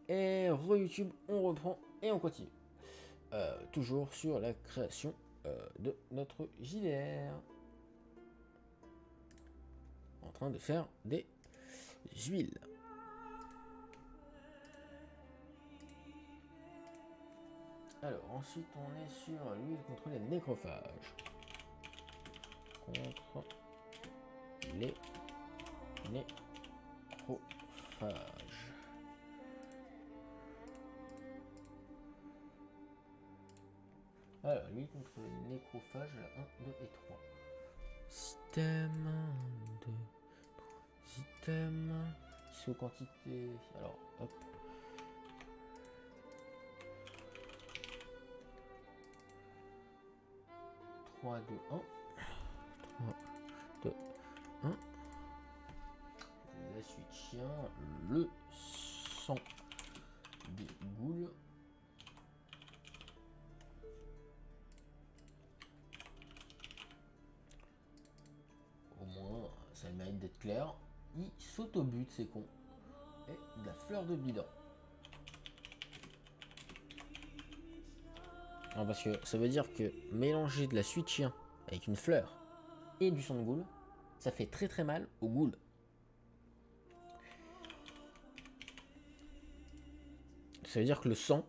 Et re-YouTube, on reprend et on continue. Toujours sur la création de notre JDR. En train de faire des huiles. Alors, ensuite, on est sur l'huile contre les nécrophages. Contre les nécrophages. Alors, l'huile contre les nécrophages, la 1, 2 et 3. Système 1, 2, 3. Système. Sous quantité. Alors, hop. 3, 2, 1. 3, 2, 1. La suite chien, le sang des goules. Au moins, ça mérite d'être clair. Il s'autobute, c'est con. Et de la fleur de bidon. Alors parce que ça veut dire que mélanger de la suie de chien avec une fleur et du sang de goule, ça fait très très mal aux goules. Ça veut dire que le sang,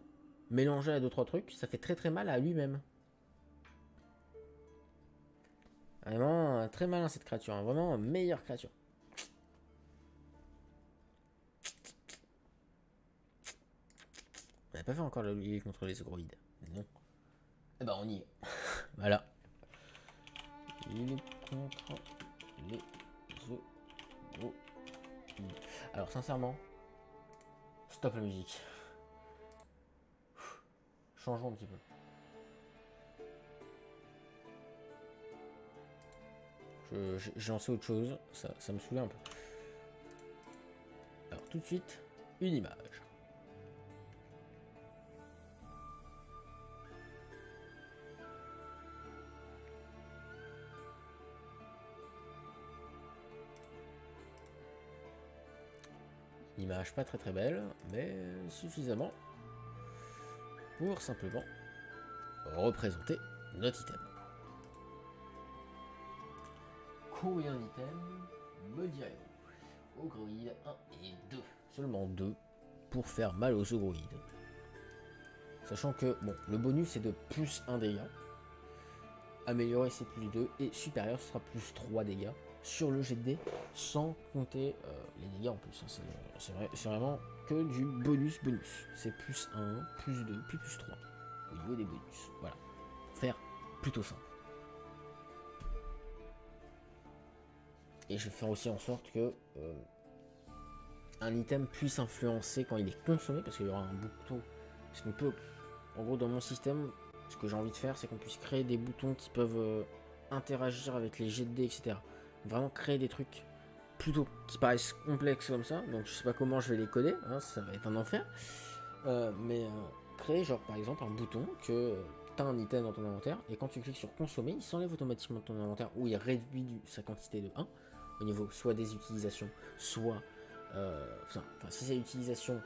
mélangé à 2-3 trucs, ça fait très très mal à lui-même. Vraiment très malin cette créature, hein. Vraiment meilleure créature. On n'a pas fait encore la lutte contre les ogroïdes. Non. Eh ben on y est. Voilà. Il est contre les ogroïdes. Alors sincèrement, stop la musique. Changeons un petit peu. J'ai lancé autre chose, ça me saoulait un peu. Alors tout de suite, une image. Une image pas très très belle, mais suffisamment pour simplement représenter notre item. Combien d'items me direz-vous? Ogroïdes 1 et 2. Seulement 2 pour faire mal aux ogroïdes. Sachant que bon, le bonus est de plus 1 dégâts. Amélioré c'est plus 2 et supérieur ce sera plus 3 dégâts sur le jet de dés sans compter les dégâts en plus. C'est vraiment que du bonus. C'est plus 1, plus 2, puis plus 3 au niveau des bonus. Voilà. Faire plutôt simple. Et je vais faire aussi en sorte que un item puisse influencer quand il est consommé, parce qu'il y aura un bouton. Parce qu'on peut, en gros, dans mon système, ce que j'ai envie de faire, c'est qu'on puisse créer des boutons qui peuvent interagir avec les jets de dés, etc. Vraiment créer des trucs plutôt qui paraissent complexes comme ça. Donc je sais pas comment je vais les coder, hein, ça va être un enfer. Mais créer, genre par exemple, un bouton que tu as un item dans ton inventaire, et quand tu cliques sur consommer, il s'enlève automatiquement de ton inventaire, ou il réduit sa quantité de 1 au niveau soit des utilisations, soit si c'est utilisation,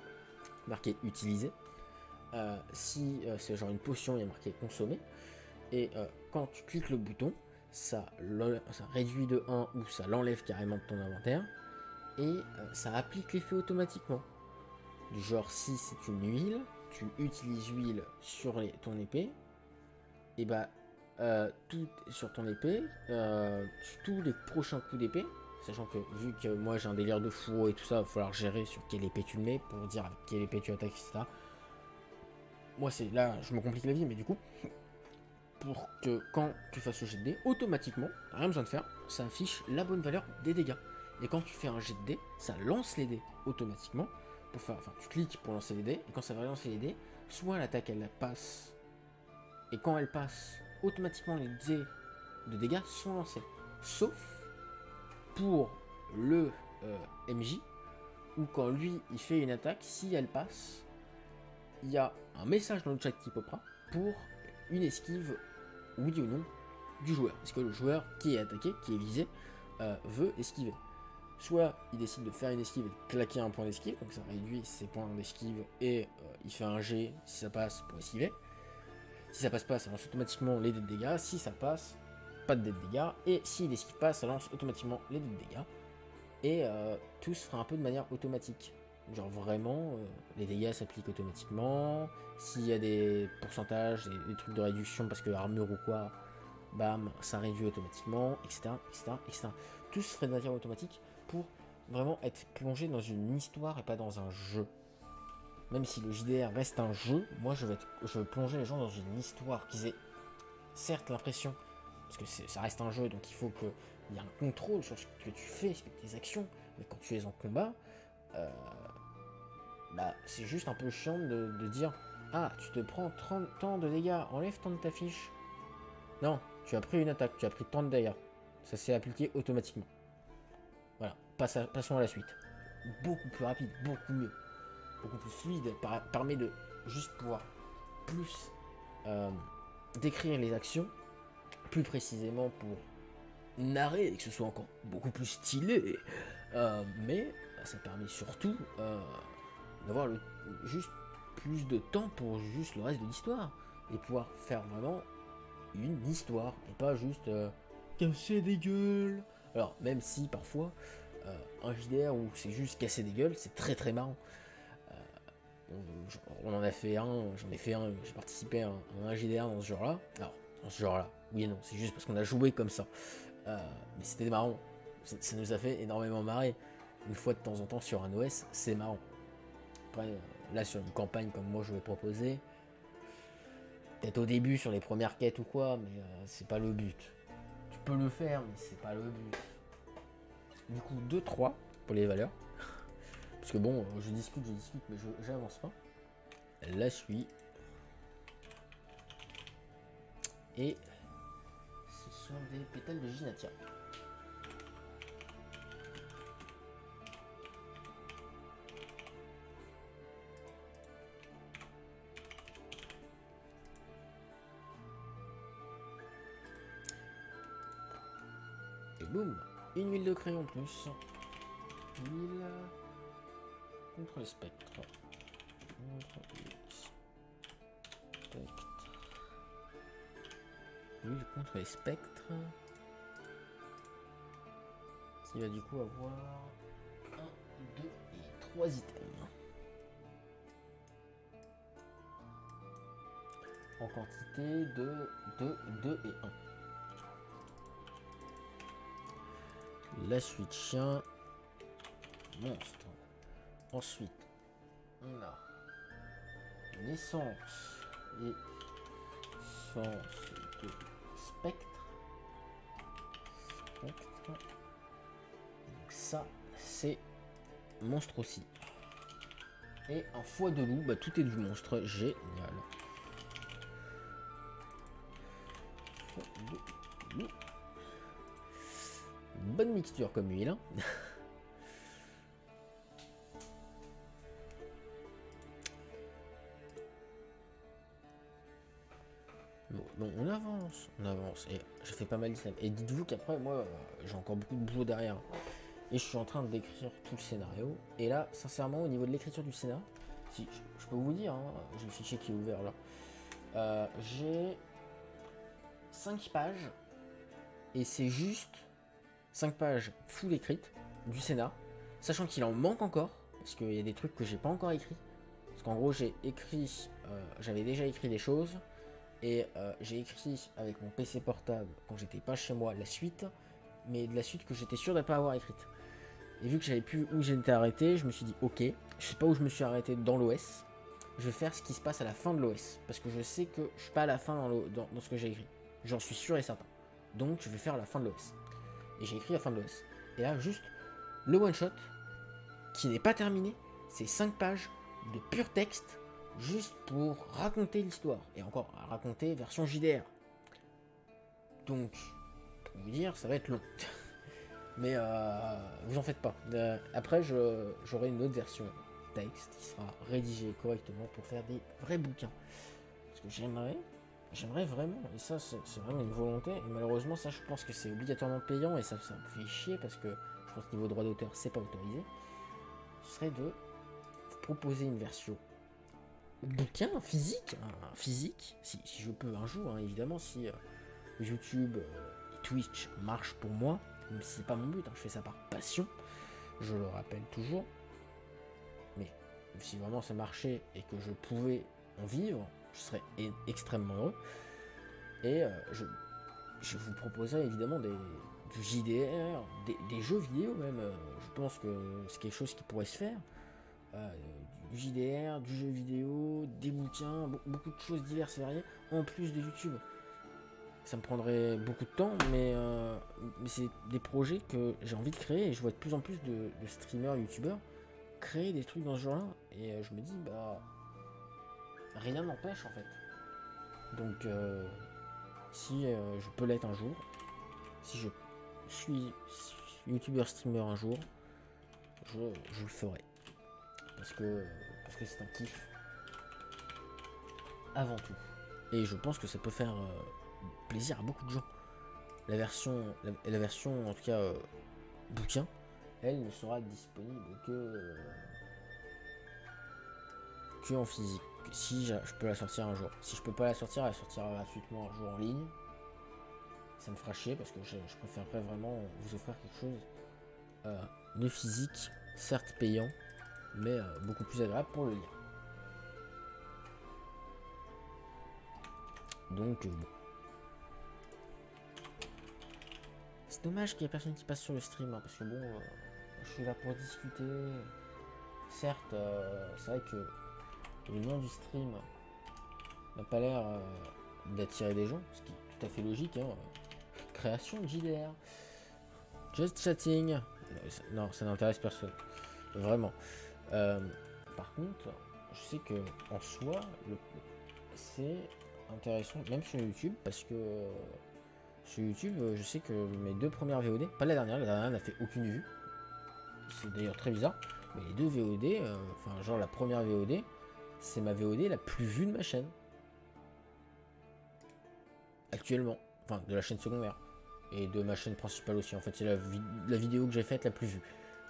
marqué utiliser. Si c'est genre une potion, il y a marqué consommer. Et quand tu cliques le bouton, ça réduit de 1 ou ça l'enlève carrément de ton inventaire. Et ça applique l'effet automatiquement. Du genre, si c'est une huile, tu utilises huile sur ton épée, et bah tout sur ton épée, tous les prochains coups d'épée, sachant que vu que moi j'ai un délire de fourreau et tout ça, il va falloir gérer sur quelle épée tu le mets pour dire avec quelle épée tu attaques, etc. Moi c'est là, je me complique la vie, mais du coup, pour que quand tu fasses le jet de dés, automatiquement, rien besoin de faire, ça affiche la bonne valeur des dégâts. Et quand tu fais un jet de dés, ça lance les dés automatiquement. Pour faire, enfin, tu cliques pour lancer les dés, et quand ça va lancer les dés, soit l'attaque elle passe, et quand elle passe, automatiquement les dés de dégâts sont lancés. Sauf pour le MJ, où quand lui il fait une attaque, si elle passe, il y a un message dans le chat qui popera pour une esquive, oui ou non, du joueur. Est-ce que le joueur qui est attaqué, qui est visé, veut esquiver? Soit il décide de faire une esquive et de claquer un point d'esquive, donc ça réduit ses points d'esquive et il fait un G si ça passe pour esquiver. Si ça passe pas, ça lance automatiquement les dés de dégâts. Si ça passe, pas de dés de dégâts. Et s'il esquive pas, ça lance automatiquement les dés de dégâts. Et tout se fera un peu de manière automatique. Genre vraiment, les dégâts s'appliquent automatiquement. S'il y a des pourcentages, des trucs de réduction parce que armure ou quoi, bam, ça réduit automatiquement, etc., etc., etc. Tout se ferait de manière automatique pour vraiment être plongé dans une histoire et pas dans un jeu. Même si le JDR reste un jeu, moi je veux plonger les gens dans une histoire qu'ils aient certes l'impression, parce que ça reste un jeu, donc il faut qu'il y ait un contrôle sur ce que tu fais, sur tes actions, mais quand tu es en combat, bah, c'est juste un peu chiant de dire « Ah, tu te prends 30 temps de dégâts, enlève tant de ta fiche. » Non, tu as pris une attaque, tu as pris tant de dégâts. Ça s'est appliqué automatiquement. Voilà, passons à la suite. Beaucoup plus rapide, beaucoup mieux, beaucoup plus fluide, permet de juste pouvoir plus décrire les actions, plus précisément pour narrer et que ce soit encore beaucoup plus stylé. Mais ça permet surtout d'avoir juste plus de temps pour juste le reste de l'histoire et pouvoir faire vraiment une histoire et pas juste casser des gueules. Alors même si parfois un JDR où c'est juste casser des gueules, c'est très très marrant. On en a fait un, j'en ai fait un, j'ai participé à un JDR dans ce genre-là. Alors dans ce genre-là, oui et non, c'est juste parce qu'on a joué comme ça. Mais c'était marrant, ça nous a fait énormément marrer. Une fois de temps en temps sur un OS, c'est marrant. Après, là sur une campagne comme moi je vais proposer, peut-être au début sur les premières quêtes ou quoi, mais c'est pas le but. Tu peux le faire, mais c'est pas le but. Du coup, 2-3 pour les valeurs. Parce que bon, je discute, mais j'avance pas. La suite. Et ce sont des pétales de Ginatia. Et boum, une huile de crayon en plus. Huile contre les spectres. Huile contre les spectres. Qui va du coup avoir 1, 2 et 3 items. En quantité de 2, 2 et 1. La suite chien. Monstre. Ensuite, on a naissance et sens de spectre. Donc ça, c'est monstre aussi. Et un foie de loup, bah tout est du monstre, génial. Foie de loup. Bonne mixture comme huile. Hein. Bon, on avance. Et je fais pas mal d'items. Et dites-vous qu'après, moi, j'ai encore beaucoup de boulot derrière. Et je suis en train d'écrire tout le scénario. Et là, sincèrement, au niveau de l'écriture du scénario, si je peux vous dire, hein, j'ai le fichier qui est ouvert là. J'ai 5 pages. Et c'est juste 5 pages full écrites du scénar. Sachant qu'il en manque encore. Parce qu'il y a des trucs que j'ai pas encore écrits. Parce qu'en gros, j'avais déjà écrit des choses. Et j'ai écrit avec mon PC portable quand j'étais pas chez moi la suite, mais de la suite que j'étais sûr de ne pas avoir écrite. Et vu que j'avais plus où j'étais arrêté, je me suis dit ok, je sais pas où je me suis arrêté dans l'OS, je vais faire ce qui se passe à la fin de l'OS, parce que je sais que je suis pas à la fin dans ce que j'ai écrit. J'en suis sûr et certain. Donc je vais faire la fin de l'OS. Et j'ai écrit la fin de l'OS. Et là juste le one shot qui n'est pas terminé, c'est 5 pages de pur texte. Juste pour raconter l'histoire. Et encore, à raconter version JDR. Donc, pour vous dire, ça va être long. Mais vous en faites pas. Après, j'aurai une autre version texte qui sera rédigée correctement pour faire des vrais bouquins. Parce que j'aimerais vraiment, et ça c'est vraiment une volonté. Et malheureusement, ça je pense que c'est obligatoirement payant et ça me fait chier parce que je pense que niveau droit d'auteur, c'est pas autorisé, ce serait de vous proposer une version bouquin physique, si je peux un jour, hein, évidemment, si YouTube et Twitch marchent pour moi, même si c'est pas mon but, hein, je fais ça par passion, je le rappelle toujours, mais si vraiment ça marchait et que je pouvais en vivre, je serais extrêmement heureux, et je vous proposerai évidemment du JDR, des jeux vidéo même, je pense que c'est quelque chose qui pourrait se faire, du JDR, du jeu vidéo, des bouquins, beaucoup de choses diverses et variées, en plus de YouTube. Ça me prendrait beaucoup de temps, mais c'est des projets que j'ai envie de créer, et je vois de plus en plus de streamers, youtubeurs créer des trucs dans ce genre-là, et je me dis, bah, rien n'empêche en fait. Donc, si je peux l'être un jour, si je suis youtubeur, streamer un jour, je le ferai. Parce que c'est un kiff avant tout. Et je pense que ça peut faire plaisir à beaucoup de gens. La version en tout cas bouquin, elle ne sera disponible que en physique. Si je peux la sortir un jour. Si je peux pas la sortir, elle sortira gratuitement un jour en ligne. Ça me fera chier parce que je préférerais vraiment vous offrir quelque chose de physique, certes payant, mais beaucoup plus agréable pour le lire. Donc bon. C'est dommage qu'il n'y ait personne qui passe sur le stream, hein, parce que bon, je suis là pour discuter. Certes, c'est vrai que le nom du stream n'a pas l'air d'attirer des gens, ce qui est tout à fait logique, hein. Création de JDR. Just chatting. Non, ça n'intéresse personne. Vraiment. Par contre, je sais que en soi, c'est intéressant, même sur YouTube, parce que sur YouTube, je sais que mes 2 premières VOD, pas la dernière n'a fait aucune vue. C'est d'ailleurs très bizarre, mais les 2 VOD, enfin genre la première VOD, c'est ma VOD la plus vue de ma chaîne. Actuellement, enfin de la chaîne secondaire. Et de ma chaîne principale aussi, en fait c'est la vidéo que j'ai faite la plus vue.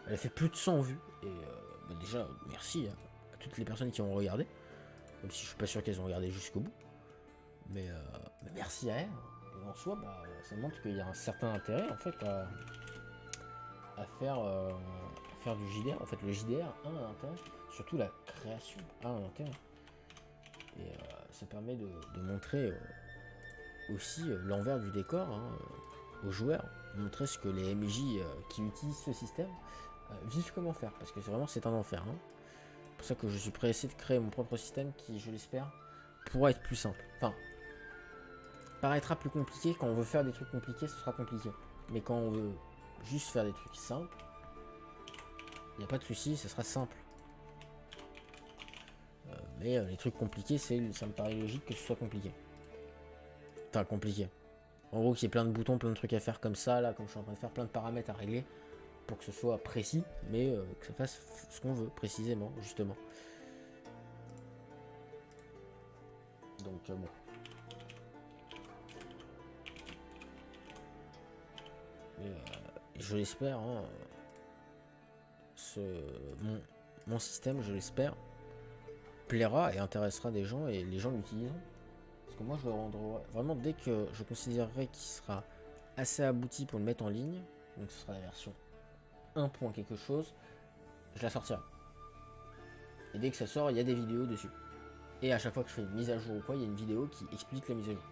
Elle a fait plus de 100 vues, et bah déjà merci à toutes les personnes qui ont regardé, même si je suis pas sûr qu'elles ont regardé jusqu'au bout. Mais merci à elles. Et en soi, bah, ça montre qu'il y a un certain intérêt en fait à faire du JDR. En fait, le JDR a un intérêt, surtout la création a un intérêt. Et ça permet de montrer aussi l'envers du décor, hein, aux joueurs, montrer ce que les MJ qui utilisent ce système vivent comment faire, parce que c'est un enfer. Hein. C'est pour ça que je suis pressé de créer mon propre système qui, je l'espère, pourra être plus simple. Enfin, paraîtra plus compliqué. Quand on veut faire des trucs compliqués, ce sera compliqué. Mais quand on veut juste faire des trucs simples, il n'y a pas de souci, ce sera simple. Mais les trucs compliqués, ça me paraît logique que ce soit compliqué. Enfin, compliqué. En gros, qu'il y ait plein de boutons, plein de trucs à faire comme ça, là, comme je suis en train de faire, plein de paramètres à régler pour que ce soit précis, mais que ça fasse ce qu'on veut, précisément, justement. Donc, bon. Et, je l'espère, hein, mon système, je l'espère, plaira et intéressera des gens, et les gens l'utiliseront. Parce que moi, je le rendrai vraiment dès que je considérerai qu'il sera assez abouti pour le mettre en ligne, donc ce sera la version 1. quelque chose, je la sortirai. Et dès que ça sort, il y a des vidéos dessus. Et à chaque fois que je fais une mise à jour ou quoi, il y a une vidéo qui explique la mise à jour.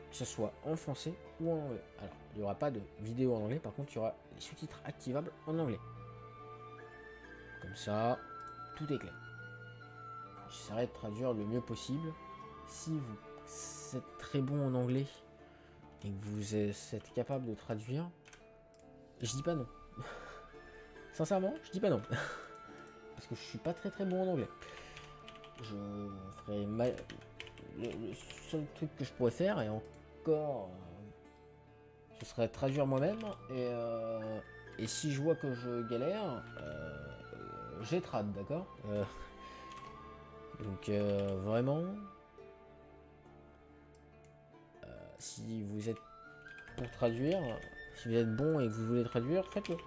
Que ce soit en français ou en anglais. Alors, il n'y aura pas de vidéo en anglais, par contre, il y aura les sous-titres activables en anglais. Comme ça, tout est clair. J'essaierai de traduire le mieux possible. Si vous êtes très bon en anglais et que vous êtes capable de traduire, je dis pas non. Sincèrement, je dis pas non. Parce que je suis pas très bon en anglais. Je ferai le seul truc que je pourrais faire, et encore, ce serait traduire moi-même. Et si je vois que je galère, j'ai trad, d'accord. Donc vraiment, si vous êtes pour traduire, Si vous êtes bon et que vous voulez traduire, faites-le.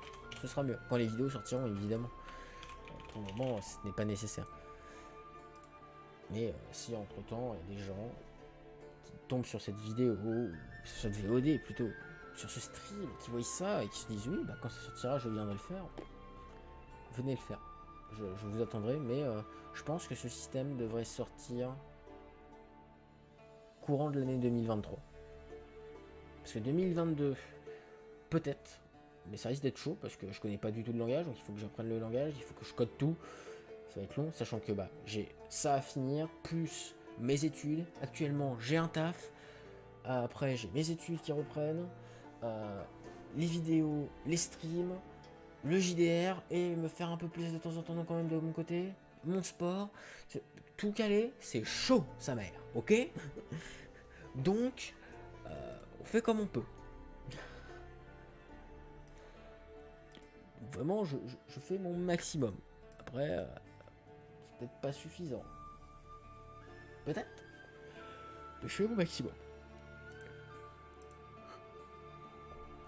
Ce sera mieux. Quand les vidéos sortiront, évidemment. Pour le moment, ce n'est pas nécessaire. Mais si entre-temps, il y a des gens qui tombent sur cette vidéo, ou sur cette VOD plutôt, sur ce stream, qui voient ça et qui se disent oui, bah, quand ça sortira, je viendrai le faire. Venez le faire. Je vous attendrai, mais je pense que ce système devrait sortir courant de l'année 2023. Parce que 2022, peut-être, mais ça risque d'être chaud parce que je connais pas du tout le langage, donc il faut que j'apprenne le langage, il faut que je code tout. Ça va être long, sachant que bah, j'ai ça à finir, plus mes études. Actuellement, j'ai un taf. Après, j'ai mes études qui reprennent, les vidéos, les streams, le JDR, et me faire un peu plus de temps en temps quand même de mon côté, mon sport. Tout calé, c'est chaud, sa mère, ok? Donc, on fait comme on peut. Vraiment, je fais mon maximum. Après, c'est peut-être pas suffisant. Peut-être. Mais je fais mon maximum.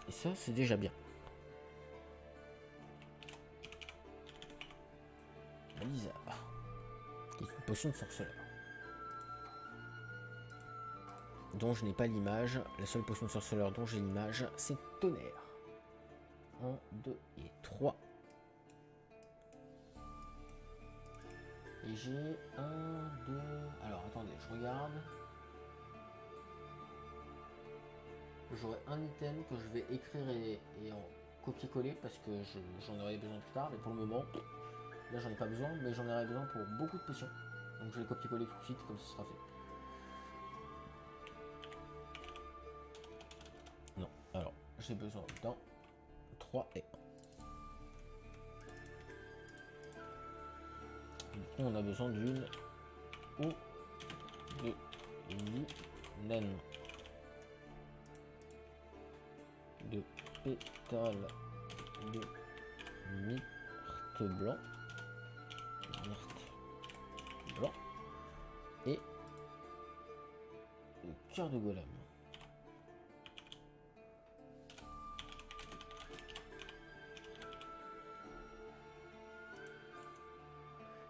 Et ça, c'est déjà bien. Lisa, qui est une potion de sorceleur. Dont je n'ai pas l'image. La seule potion de sorceleur dont j'ai l'image, c'est tonnerre. 1, 2 et 3. Et j'ai 1, 2... Alors, attendez, je regarde. J'aurai un item que je vais écrire et en copier-coller parce que j'en aurai besoin plus tard. Mais pour le moment, là, j'en ai pas besoin, mais j'en aurai besoin pour beaucoup de potions. Donc, je vais copier-coller tout de suite, comme ça sera fait. Non, alors, j'ai besoin d'un 3 et 1. Du coup, on a besoin d'une eau de naine, de pétales de myrte blanc, et de cœur de golem.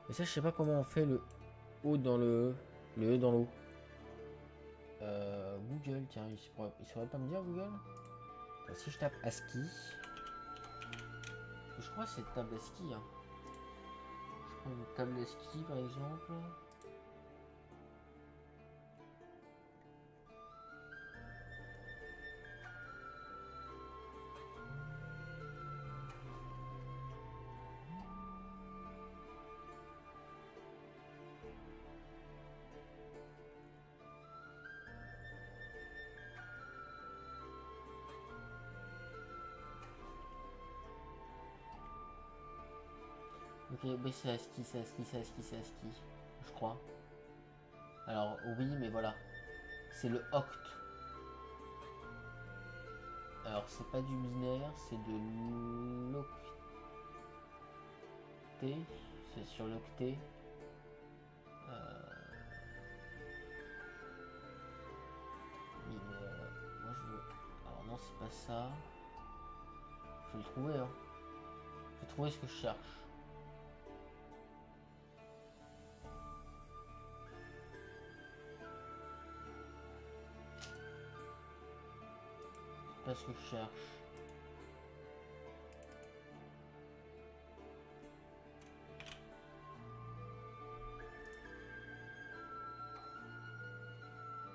Et ça, je sais pas comment on fait le O dans le E dans l'eau. Google, tiens, il saurait pas me dire Google. Alors, si je tape ASCII, je crois que c'est table ASCII. Hein. Je prends une table ASCII par exemple. Ok, mais c'est ASCII, je crois. Alors oui, mais voilà. C'est le oct. Alors c'est pas du binaire, c'est de l'octet. C'est sur l'octet. Oui, mais moi je veux... Alors non, c'est pas ça. Je vais le trouver, hein. Je vais trouver ce que je cherche. C'est pas ce que je cherche.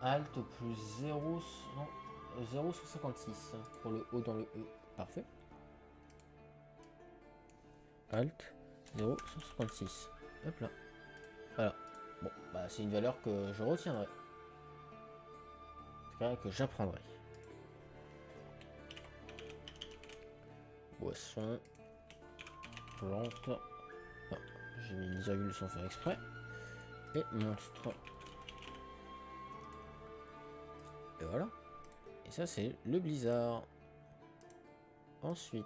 Alt plus 0,156 pour le O dans le E. Parfait. Alt 0,156. Hop là. Voilà. Bon, bah c'est une valeur que je retiendrai. C'est vrai que j'apprendrai. Boisson. Plante. Ah, j'ai mis une virgule sans faire exprès. Et monstre. Et voilà. Et ça, c'est le blizzard. Ensuite,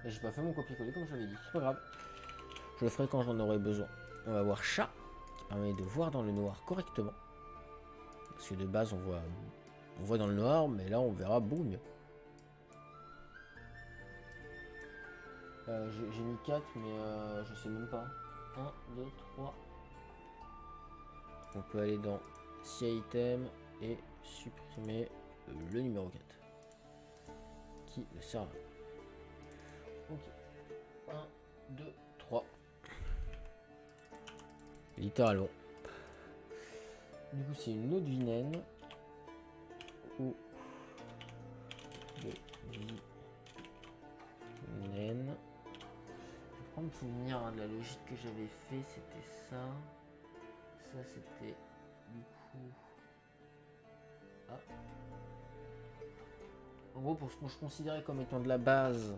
j'ai pas fait mon copier-coller comme j'avais dit. C'est pas grave. Je le ferai quand j'en aurai besoin. On va voir chat, qui permet de voir dans le noir correctement. Parce que de base, on voit dans le noir, mais là, on verra beaucoup mieux. J'ai mis 4, mais je sais même pas. 1, 2, 3. On peut aller dans si item et supprimer le numéro 4 qui ne sert à rien. Ok. 1, 2, 3. Littéralement. Du coup, c'est une eau de vinène. Eau de vinène. Je prends me souvenir de la logique que j'avais fait. C'était ça. Ça, c'était du coup. Ah. En gros, pour ce que je considérais comme étant de la base,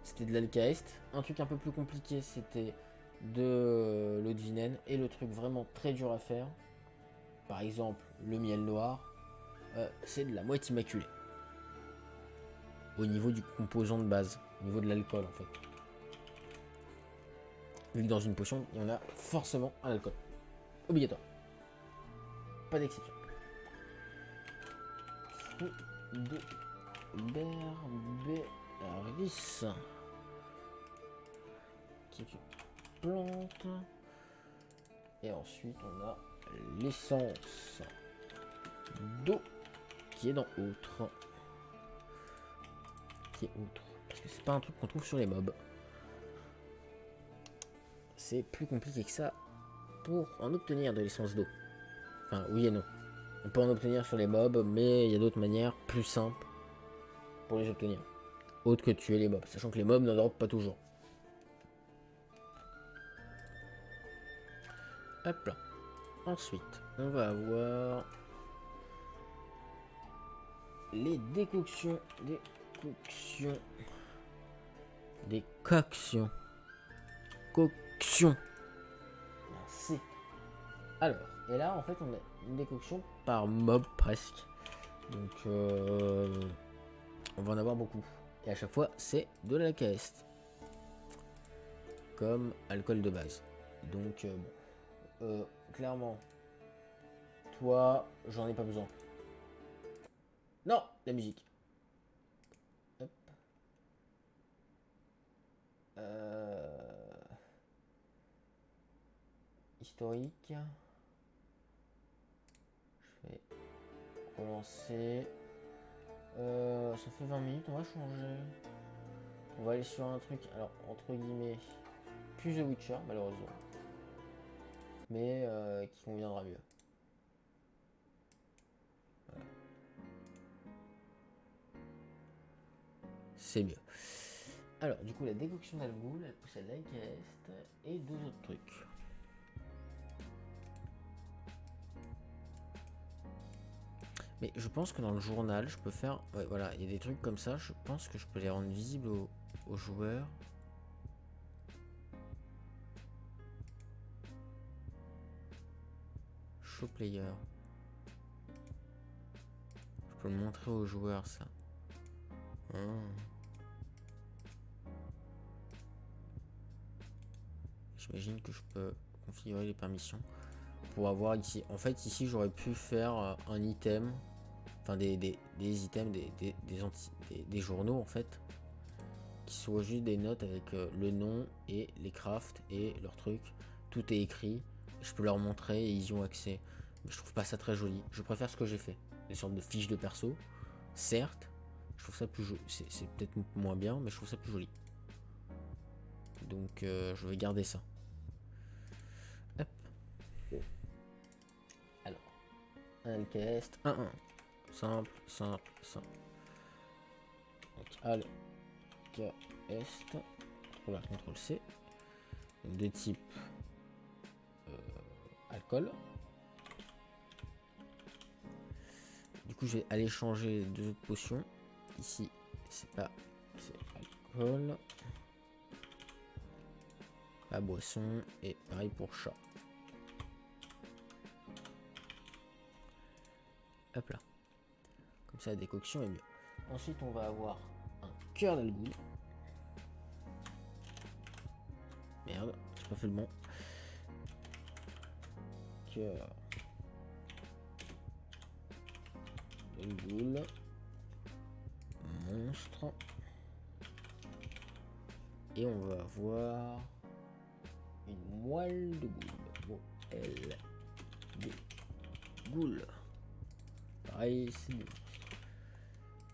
c'était de l'alcaeste. Un truc un peu plus compliqué, c'était de l'eau de vinène. Et le truc vraiment très dur à faire, par exemple le miel noir, c'est de la moite immaculée. Au niveau du composant de base, au niveau de l'alcool en fait. Vu que dans une potion, il y en a forcément un alcool. Obligatoire. Pas d'exception. Fruit de Berberis. Qui est une plante. Et ensuite, on a l'essence d'eau qui est dans autre. Qui est autre. Parce que c'est pas un truc qu'on trouve sur les mobs. C'est plus compliqué que ça pour en obtenir de l'essence d'eau. Enfin, oui et non. On peut en obtenir sur les mobs, mais il y a d'autres manières plus simples pour les obtenir. Autre que tuer les mobs, sachant que les mobs n'en dropent pas toujours. Hop là. Ensuite, on va avoir les décoctions. Décoctions. Coction. Merci. Alors, et là en fait on a une décoction par mob presque. Donc on va en avoir beaucoup. Et à chaque fois c'est de l'alcaeste. Comme alcool de base. Donc bon. Clairement. Toi, j'en ai pas besoin. Non, la musique. Hop. Historique. Je vais commencer. Ça fait 20 minutes, on va changer. On va aller sur un truc, alors entre guillemets, plus The Witcher malheureusement. Mais qui conviendra mieux. Voilà. C'est mieux. Alors, du coup, la décoction d'Algoul, elle possède l'alcaeste et deux autres trucs. Mais je pense que dans le journal, je peux faire... Ouais, voilà, il y a des trucs comme ça. Je pense que je peux les rendre visibles aux joueurs. Show player. Je peux le montrer aux joueurs, ça. J'imagine que je peux configurer les permissions pour avoir ici. En fait, ici, j'aurais pu faire un item, enfin des items, des journaux en fait, qui soient juste des notes avec le nom et les crafts et leurs trucs. Tout est écrit. Je peux leur montrer et ils y ont accès. Mais je trouve pas ça très joli. Je préfère ce que j'ai fait. Les sortes de fiches de perso. Certes, je trouve ça plus joli. C'est peut-être moins bien, mais je trouve ça plus joli. Donc je vais garder ça. Hop. Alors, alcaeste 1-1. Simple, simple, simple. Donc alcaeste. CTRL C. Donc, de type alcool. Du coup, je vais aller changer les deux autres potions. Ici, c'est pas... c'est alcool. La boisson. Et pareil pour chat. Hop là. Comme ça, la décoction est mieux. Ensuite, on va avoir un cœur d'Algoul. Merde, j'ai pas fait le bon. Cœur d'Algoul. Monstre. Et on va avoir une moelle de goule. Moelle de goule. Pareil, c'est bon.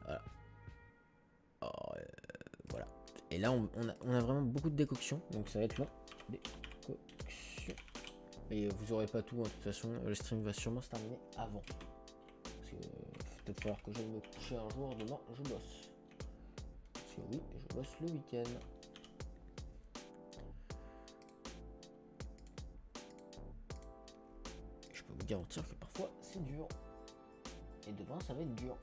Voilà. Alors, voilà. Et là, on a vraiment beaucoup de décoction, donc ça va être long. Décoction. Et vous aurez pas tout, hein, de toute façon, le stream va sûrement se terminer avant. Parce que peut-être falloir que j'aille me coucher un jour, demain je bosse. Parce que oui, je bosse le week-end. Je peux vous garantir que parfois c'est dur. Et demain ça va être dur.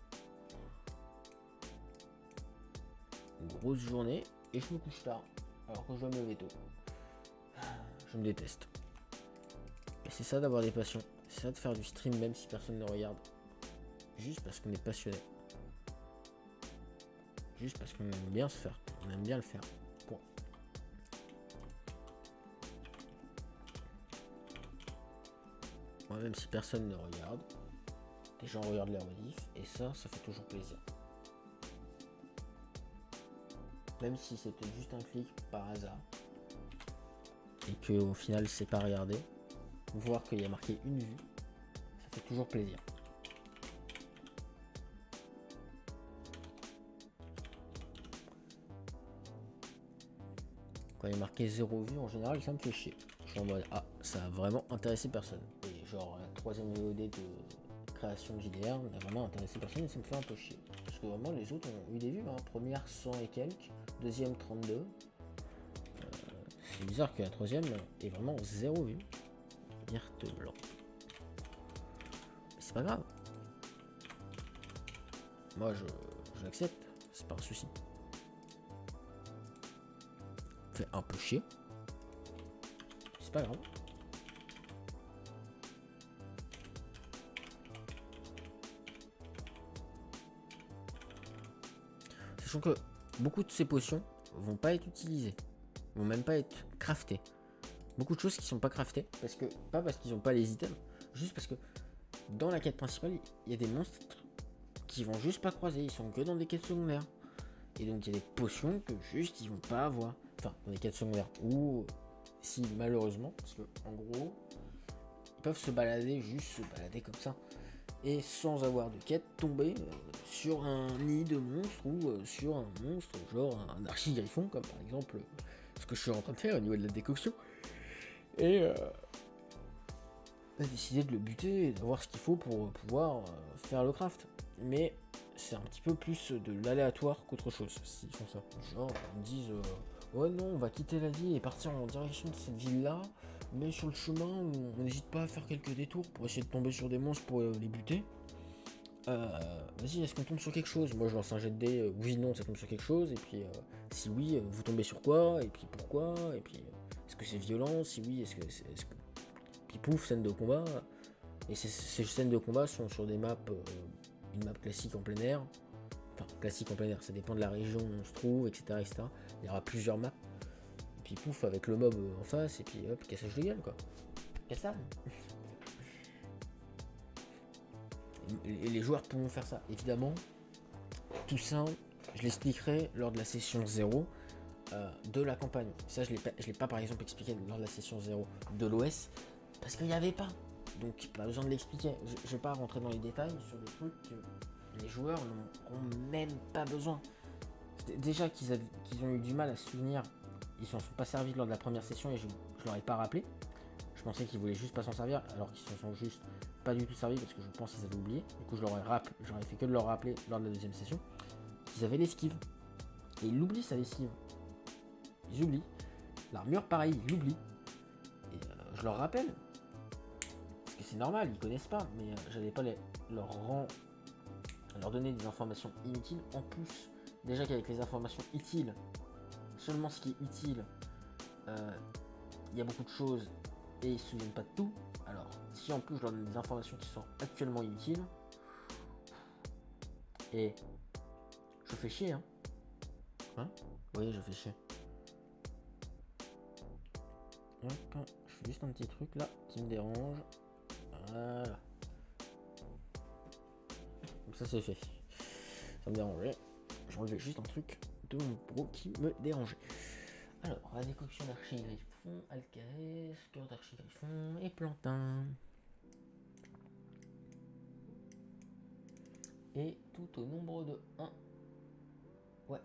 Une grosse journée et je me couche tard. Alors que je dois me lever tôt. Je me déteste. Et c'est ça d'avoir des passions. C'est ça de faire du stream même si personne ne regarde. Juste parce qu'on est passionné. Juste parce qu'on aime bien se faire. On aime bien le faire. Point. Moi, même si personne ne regarde, les gens regardent les rediffs et ça fait toujours plaisir. Même si c'était juste un clic par hasard et que au final c'est pas regardé, voir qu'il y a marqué une vue, ça fait toujours plaisir. Quand il y a marqué 0 vue, en général, ça me fait chier. Je suis en mode, ah, ça a vraiment intéressé personne. Et genre, la 3ème VOD de création de JDR n'a vraiment intéressé personne et ça me fait un peu chier. Parce que vraiment, les autres ont eu des vues. Hein. Première, 100 et quelques. Deuxième, 32. C'est bizarre que la 3ème ait vraiment 0 vue. Verte blanc. C'est pas grave. Moi, je l'accepte. C'est pas un souci. Fait un peu chier. C'est pas grave. Sachant que beaucoup de ces potions vont pas être utilisées. Vont même pas être craftées. Beaucoup de choses qui sont pas craftées. Pas parce qu'ils ont pas les items. Juste parce que dans la quête principale, il y a des monstres qui vont juste pas croiser. Ils sont que dans des quêtes secondaires. Et donc il y a des potions que juste ils vont pas avoir. Enfin, dans des quêtes secondaires. Ou si malheureusement, parce que en gros, ils peuvent se balader, juste se balader comme ça. Et sans avoir de quête, tomber sur un nid de monstre ou sur un monstre, genre un archigriffon, comme par exemple ce que je suis en train de faire au niveau de la décoction. Et décider de le buter et d'avoir ce qu'il faut pour pouvoir faire le craft. Mais c'est un petit peu plus de l'aléatoire qu'autre chose s'ils font ça. Genre, ils me disent ouais, non, on va quitter la ville et partir en direction de cette ville-là, mais sur le chemin, on n'hésite pas à faire quelques détours pour essayer de tomber sur des monstres pour les buter. Vas-y, est-ce qu'on tombe sur quelque chose? Moi, je lance un jet de dés, oui, non, ça tombe sur quelque chose, et puis si oui, vous tombez sur quoi, et puis pourquoi, et puis est-ce que c'est violent? Si oui, est-ce que puis pouf, scène de combat. Et ces scènes de combat sont sur des maps, une map classique en plein air. Enfin, classique en plein air, ça dépend de la région où on se trouve, etc. etc. Il y aura plusieurs maps. Et puis pouf, avec le mob en face, et puis hop, cassage de gueule, quoi. Casse-ça. Et les joueurs pourront faire ça. Évidemment, tout ça, je l'expliquerai lors de la session 0 de la campagne. Ça, je l'ai pas par exemple expliqué lors de la session 0 de l'OS, parce qu'il n'y avait pas. Donc, pas besoin de l'expliquer. Je vais pas rentrer dans les détails sur des trucs que les joueurs n'auront même pas besoin. Déjà qu'ils ont eu du mal à se souvenir, ils s'en sont pas servis lors de la première session et je leur ai pas rappelé. Je pensais qu'ils voulaient juste pas s'en servir, alors qu'ils s'en sont juste pas du tout servis parce que je pense qu'ils avaient oublié. Du coup, j'aurais fait que de leur rappeler lors de la deuxième session qu'ils avaient l'esquive. Et ils l'oublient, ça, l'esquive. Ils oublient. L'armure, pareil, ils l'oublient. Et je leur rappelle. Parce que c'est normal, ils connaissent pas, mais j'allais pas leur donner des informations inutiles. En plus, déjà qu'avec les informations utiles, seulement ce qui est utile, il y a beaucoup de choses et ils se souviennent pas de tout. Alors, si en plus je leur donne des informations qui sont actuellement inutiles, et je fais chier, hein. Oui, je fais chier. Hop, je fais juste un petit truc là qui me dérange. Voilà. Comme ça, c'est fait. Ça me dérangeait. J'enlevais juste un truc de mon pro qui me dérangeait. Alors, la décoction d'archigriffon, alcaès, cœur d'archigriffon et plantain. Et tout au nombre de 1. Ouais.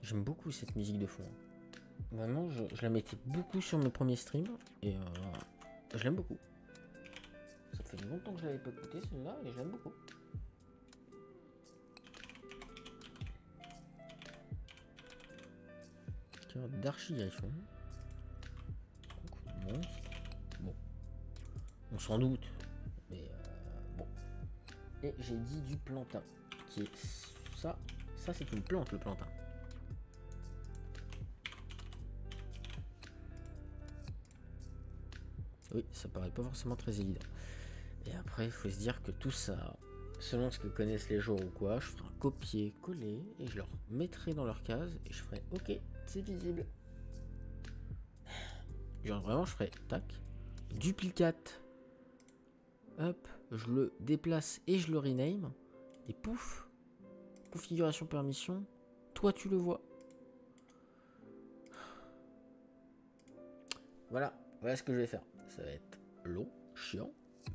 J'aime beaucoup cette musique de fond. Vraiment, je la mettais beaucoup sur mes premiers streams et je l'aime beaucoup. Ça fait longtemps que je l'avais pas écouté celle-là et je l'aime beaucoup. Cœur d'archigriffon. Monstre. Bon. On s'en doute. Mais bon. Et j'ai dit du plantain. Qui est ça. Ça c'est une plante le plantain. Oui, ça paraît pas forcément très évident. Et après, il faut se dire que tout ça, selon ce que connaissent les joueurs ou quoi, je ferai un copier-coller et je leur mettrai dans leur case et je ferai OK, c'est visible. Genre vraiment, je ferai tac, duplicate. Hop, je le déplace et je le rename. Et pouf, configuration permission, toi tu le vois. Voilà, voilà ce que je vais faire. Ça va être long, chiant,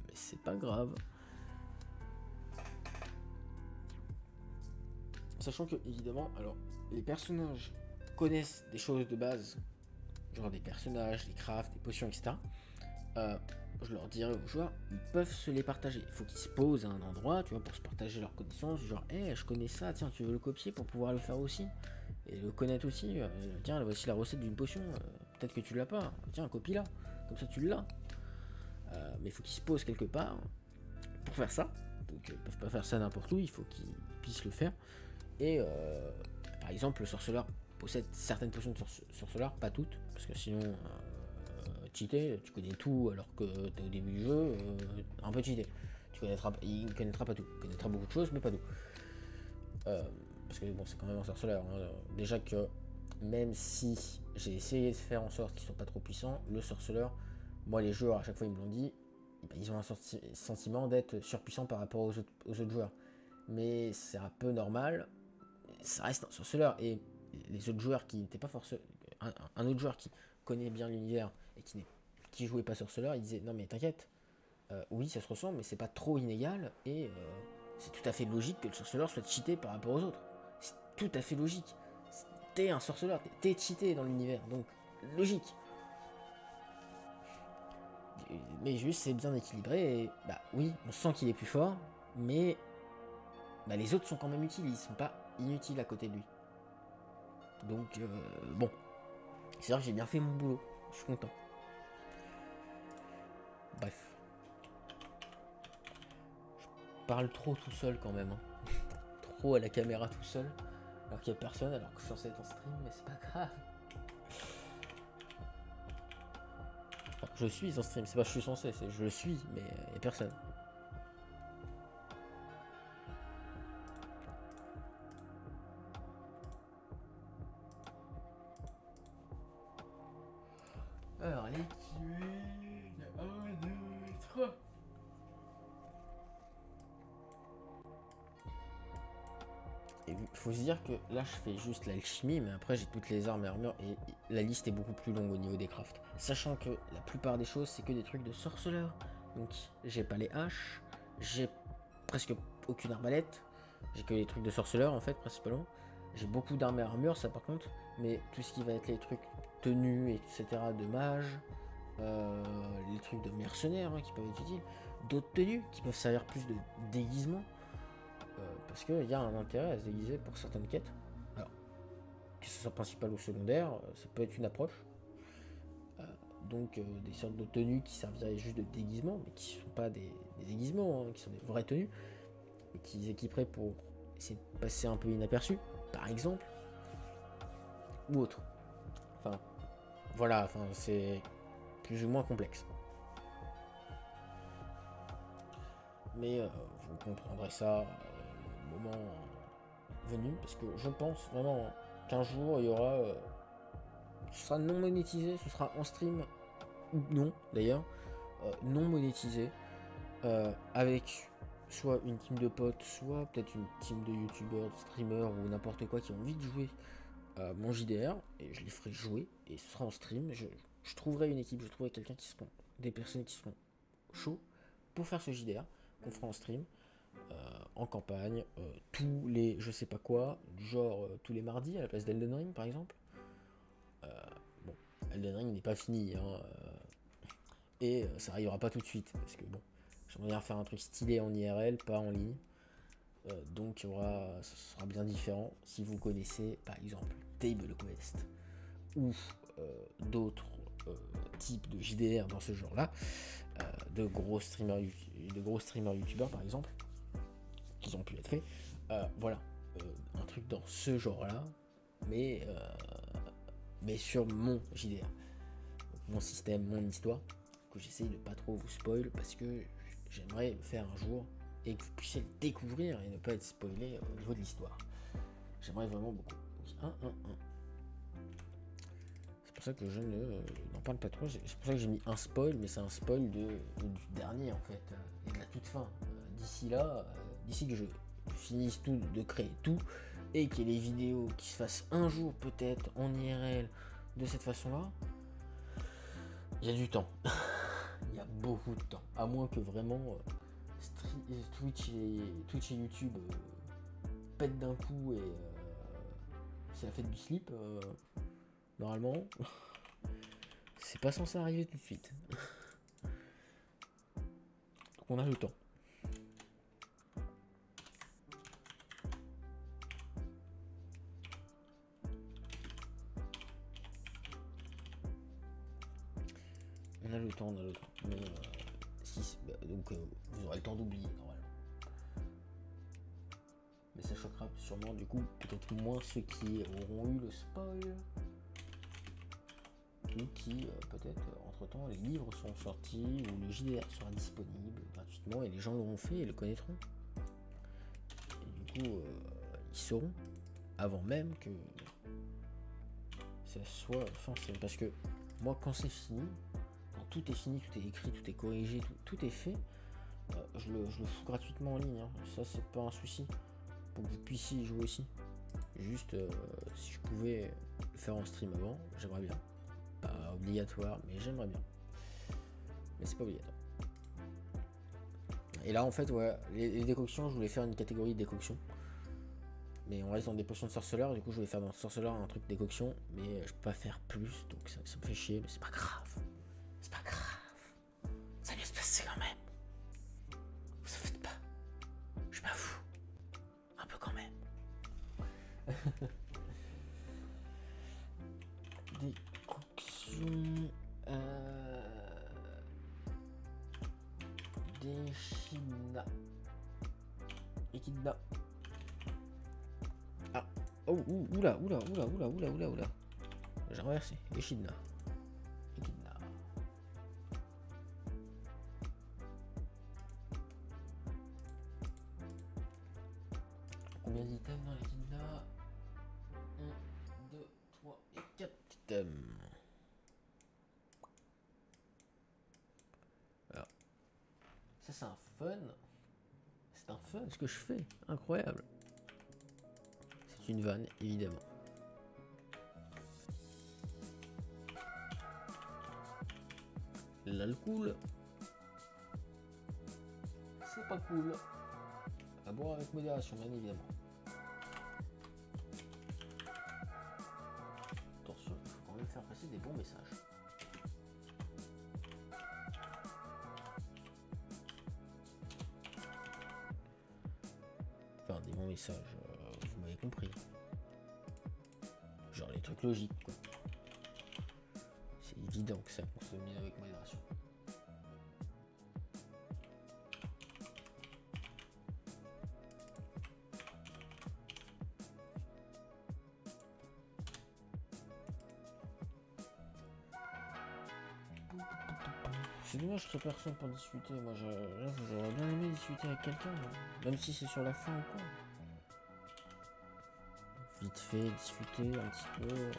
mais c'est pas grave. Sachant que, évidemment, alors, les personnages connaissent des choses de base, genre des personnages, des crafts, des potions, etc. Je leur dirais aux joueurs, ils peuvent se les partager. Il faut qu'ils se posent à un endroit, tu vois, pour se partager leurs connaissances. Genre, hey, je connais ça, tiens, tu veux le copier pour pouvoir le faire aussi et le connaître aussi. Tiens, voici la recette d'une potion. Peut-être que tu l'as pas. Tiens, copie-la. Comme ça, tu l'as. Mais il faut qu'ils se posent quelque part pour faire ça. Donc, ils peuvent pas faire ça n'importe où. Il faut qu'ils puissent le faire. Et par exemple, le sorceleur possède certaines potions de sorceleur, pas toutes, parce que sinon, cheater, tu connais tout alors que tu es au début du jeu, un peu cheaté. Il connaîtra pas tout, il connaîtra beaucoup de choses, mais pas tout. Parce que bon, c'est quand même un sorceleur. Hein. Déjà que même si j'ai essayé de faire en sorte qu'ils soient pas trop puissants, le sorceleur, moi les joueurs à chaque fois ils me l'ont dit, ils ont un sentiment d'être surpuissants par rapport aux autres joueurs. Mais c'est un peu normal, ça reste un sorceleur et les autres joueurs qui n'étaient pas forcément un autre joueur qui connaît bien l'univers et qui jouait pas sorceleur, il disait non mais t'inquiète, oui ça se ressemble mais c'est pas trop inégal et c'est tout à fait logique que le sorceleur soit cheaté par rapport aux autres. C'est tout à fait logique. T'es un sorceleur, t'es cheaté dans l'univers, donc logique. Mais juste c'est bien équilibré et bah oui on sent qu'il est plus fort mais bah, les autres sont quand même utiles, ils sont pas inutiles à côté de lui. Donc bon, c'est vrai que j'ai bien fait mon boulot, je suis content. Bref. Je parle trop tout seul quand même. Hein. Trop à la caméra tout seul. Alors qu'il n'y a personne, alors que je suis censé être en stream, mais c'est pas grave. Enfin, je suis en stream, c'est pas je suis censé, c'est je suis, mais il n'y a personne. Alors, les tuer. 1, 2, 3. Et il faut se dire que là je fais juste l'alchimie, mais après j'ai toutes les armes et armures et la liste est beaucoup plus longue au niveau des crafts. Sachant que la plupart des choses c'est que des trucs de sorceleur. Donc j'ai pas les haches, j'ai presque aucune arbalète, j'ai que les trucs de sorceleur en fait principalement. J'ai beaucoup d'armes et armures ça par contre, mais tout ce qui va être les trucs tenues etc. de mage, les trucs de mercenaires hein, qui peuvent être utiles, d'autres tenues qui peuvent servir plus de déguisement. Parce qu'il y a un intérêt à se déguiser pour certaines quêtes. Alors, que ce soit principal ou secondaire, ça peut être une approche. Donc des sortes de tenues qui serviraient juste de déguisement, mais qui ne sont pas des déguisements, hein, qui sont des vraies tenues, et qui équiperaient pour essayer de passer un peu inaperçu, par exemple, ou autre. Enfin, voilà, enfin, c'est plus ou moins complexe. Mais vous comprendrez ça au moment venu, parce que je pense vraiment qu'un jour il y aura ce sera non monétisé, ce sera en stream ou non d'ailleurs, non monétisé, avec soit une team de potes, soit peut-être une team de youtubeurs, de streamers ou n'importe quoi qui ont envie de jouer à mon JDR, et je les ferai jouer, et ce sera en stream. Je trouverai une équipe, je trouverai quelqu'un qui seront, des personnes qui seront chauds pour faire ce JDR qu'on fera en stream, en campagne, tous les je sais pas quoi, genre tous les mardis à la place d'Elden Ring par exemple. Bon, Elden Ring n'est pas fini, hein, et ça arrivera pas tout de suite, parce que bon, j'aimerais bien faire un truc stylé en IRL, pas en ligne. Donc il y aura, ce sera bien différent si vous connaissez par exemple Table Quest ou d'autres types de JDR dans ce genre-là, de gros streamers youtubeurs par exemple, qui ont pu être faits. Voilà, un truc dans ce genre-là, mais sur mon JDR, mon système, mon histoire, que j'essaye de pas trop vous spoil parce que j'aimerais le faire un jour et que vous puissiez le découvrir et ne pas être spoilé au niveau de l'histoire. J'aimerais vraiment beaucoup. Donc, 1. C'est pour ça que je n'en parle pas trop. C'est pour ça que j'ai mis un spoil, mais c'est un spoil du dernier en fait, et de la toute fin. D'ici là, d'ici que je finisse tout, de créer tout, et qu'il y ait les vidéos qui se fassent un jour peut-être en IRL de cette façon-là, il y a du temps. Il y a beaucoup de temps. À moins que vraiment Twitch et YouTube pètent d'un coup et c'est la fête du slip. Normalement, c'est pas censé arriver tout de suite. Donc on a le temps. On a le temps. Mais donc vous aurez le temps d'oublier normalement. Mais ça choquera sûrement du coup peut-être moins ceux qui auront eu le spoil. Ou qui peut-être entre temps les livres sont sortis ou le JDR sera disponible gratuitement et les gens l'auront fait et le connaîtront. Et du coup ils sauront avant même que ça soit enfin c'est parce que moi quand c'est fini, quand tout est fini, tout est écrit, tout est corrigé, tout est fait, je le fous gratuitement en ligne, hein. Ça c'est pas un souci pour que vous puissiez y jouer aussi. Juste si je pouvais le faire en stream avant, j'aimerais bien. Pas obligatoire, mais j'aimerais bien. Mais c'est pas obligatoire. Et là, en fait, ouais, les décoctions, je voulais faire une catégorie de décoction. Mais on reste dans des potions de sorceleur. Du coup, je voulais faire dans sorceleur un truc décoction. Mais je peux pas faire plus. Donc ça me fait chier. Mais c'est pas grave. C'est pas grave. Ça va se passer quand même. Vous en faites pas. Je m'avoue. Un peu quand même. Décoction. Echidna. Ah. Oh, oula. J'ai renversé. Echidna. Combien d'items dans l'Echidna? 1, 2, 3 et 4 items. Alors. Ça c'est un fun. C'est un fun ce que je fais. Incroyable. C'est une vanne, évidemment. L'alcool. C'est pas cool. À boire avec modération, bien évidemment. Attention, il faut quand même faire passer des bons messages. Enfin, des bons messages, vous m'avez compris. Genre les trucs logiques, quoi. C'est évident que ça consomme avec modération. C'est dommage qu'il n'y ait personne pour discuter. Moi, j'aurais bien aimé discuter avec quelqu'un, même si c'est sur la fin ou quoi. Vite fait, discuter un petit peu.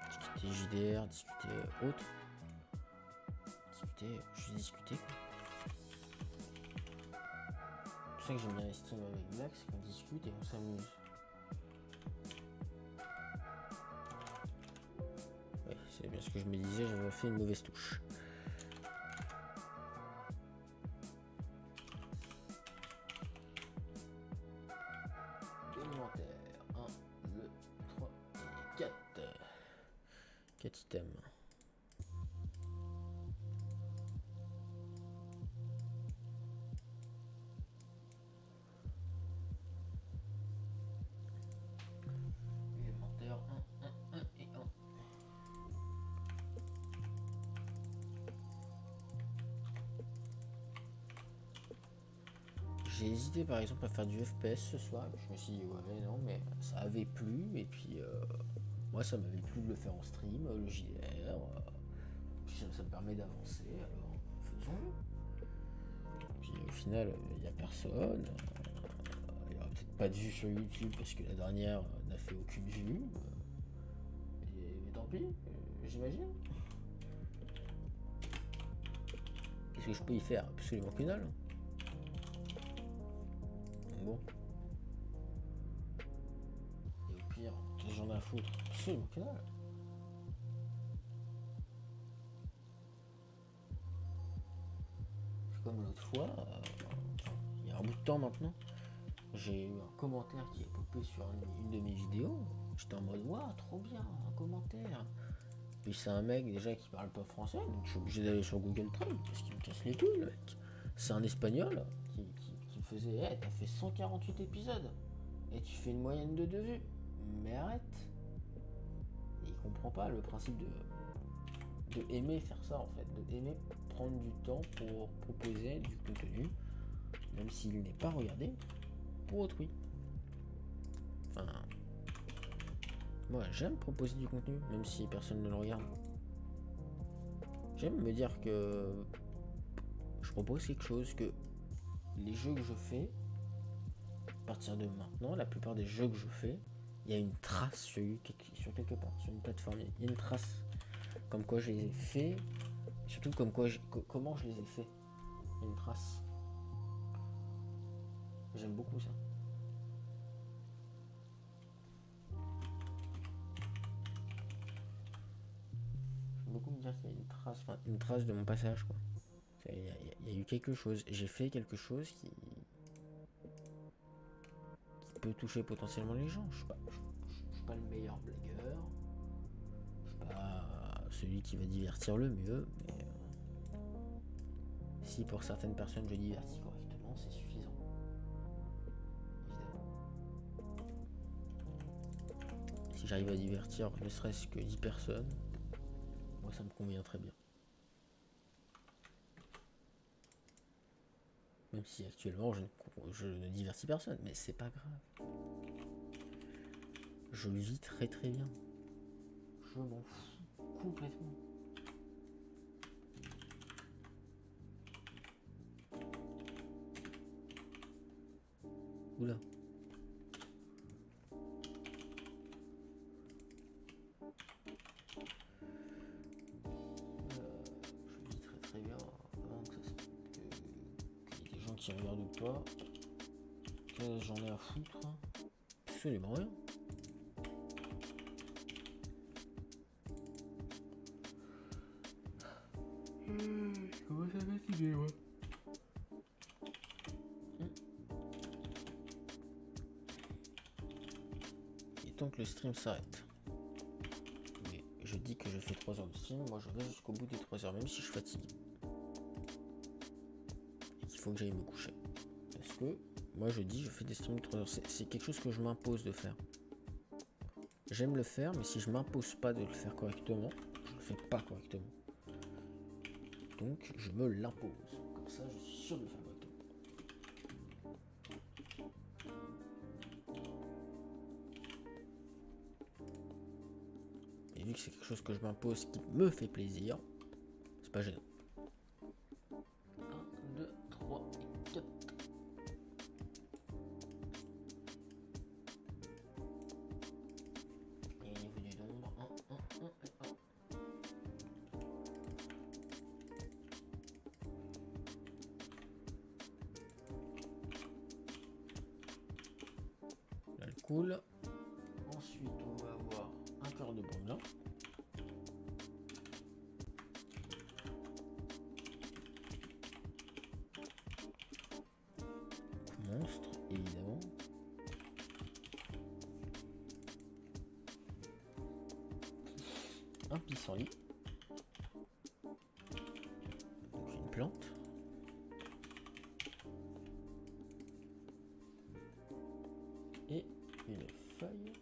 Discuter JDR, discuter autre. juste discuter, quoi. C'est pour ça que j'aime bien les streams avec Black, c'est qu'on discute et on s'amuse. Ouais, c'est bien ce que je me disais, j'avais fait une mauvaise touche. Élémentaire, 1, 2, 3 et 4. 4 items. Élémentaire, 1, 1 et 1. J'ai hésité par exemple à faire du FPS ce soir, je me suis dit ouais non mais ça avait plu et puis moi ça m'avait plu de le faire en stream, le JDR, ça me permet d'avancer, alors faisons-le. Puis au final il n'y a personne, il n'y aura peut-être pas de vue sur YouTube parce que la dernière n'a fait aucune vue, mais tant pis, j'imagine. Qu'est-ce que je peux y faire? Absolument que dalle. Bon. Et au pire, j'en ai à foutre. Absolument que dalle. C'est comme l'autre fois, il y a un bout de temps maintenant, j'ai eu un commentaire qui est popé sur une de mes vidéos. J'étais en mode, waouh, trop bien, un commentaire. Puis c'est un mec déjà qui parle pas français, donc je suis obligé d'aller sur Google Trade parce qu'il me casse les couilles, le mec. C'est un espagnol qui me faisait, hey, t'as fait 148 épisodes et tu fais une moyenne de 2 vues. Mais arrête. Et il comprend pas le principe de aimer faire ça en fait, de aimer prendre du temps pour proposer du contenu, même s'il n'est pas regardé, pour autrui. Enfin, moi j'aime proposer du contenu, même si personne ne le regarde. J'aime me dire que je propose quelque chose, que les jeux que je fais, à partir de maintenant, la plupart des jeux que je fais, il y a une trace sur quelque part, sur une plateforme, il y a une trace, comme quoi je les ai fait, surtout comme quoi comment je les ai fait, il y a une trace. J'aime beaucoup ça. J'aime beaucoup me dire qu'il y a une trace de mon passage, quoi. Il y a eu quelque chose, j'ai fait quelque chose qui peut toucher potentiellement les gens. Je suis pas le meilleur blagueur, je suis pas celui qui va divertir le mieux, mais si pour certaines personnes je divertis correctement, c'est suffisant. Évidemment. Si j'arrive à divertir ne serait-ce que 10 personnes, moi ça me convient très bien. Même si actuellement je ne divertis personne, mais c'est pas grave. Je le vis très très bien. Je m'en fous complètement. Oula. Je vis très très bien. Qu'il y ait des gens qui regardent ou pas. J'en ai à foutre. Absolument rien. Je commence à fatiguer, moi. Et tant que le stream s'arrête. Mais je dis que je fais 3 heures de stream, moi je vais jusqu'au bout des 3 heures, même si je suis fatigué. Et qu'il faut que j'aille me coucher. Parce que moi je dis je fais des streams de 3 heures. C'est quelque chose que je m'impose de faire. J'aime le faire, mais si je m'impose pas de le faire correctement, je le fais pas correctement. Donc je me l'impose. Comme ça je suis sûr de le faire correctement. Et vu que c'est quelque chose que je m'impose qui me fait plaisir, c'est pas gênant. 1, 2, 3 et 4. Et au niveau du nombre, 1, 1, 1 et 1. cool. Ensuite, on va avoir un cœur de bonbon. Monstre, évidemment. Un pissenlit. Donc une plante. Et une feuille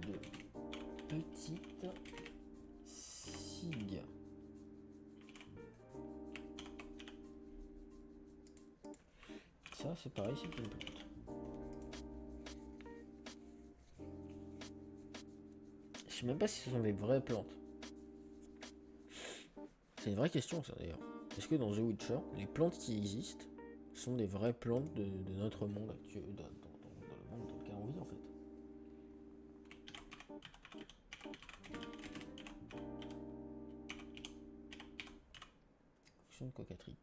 de petite cygue. Ça, c'est pareil, c'est une plante. Je sais même pas si ce sont des vraies plantes. C'est une vraie question, ça d'ailleurs. Est-ce que dans The Witcher, les plantes qui existent sont des vraies plantes de notre monde actuel, dans le monde dans lequel on vit en fait? Fonction de Cocatrix.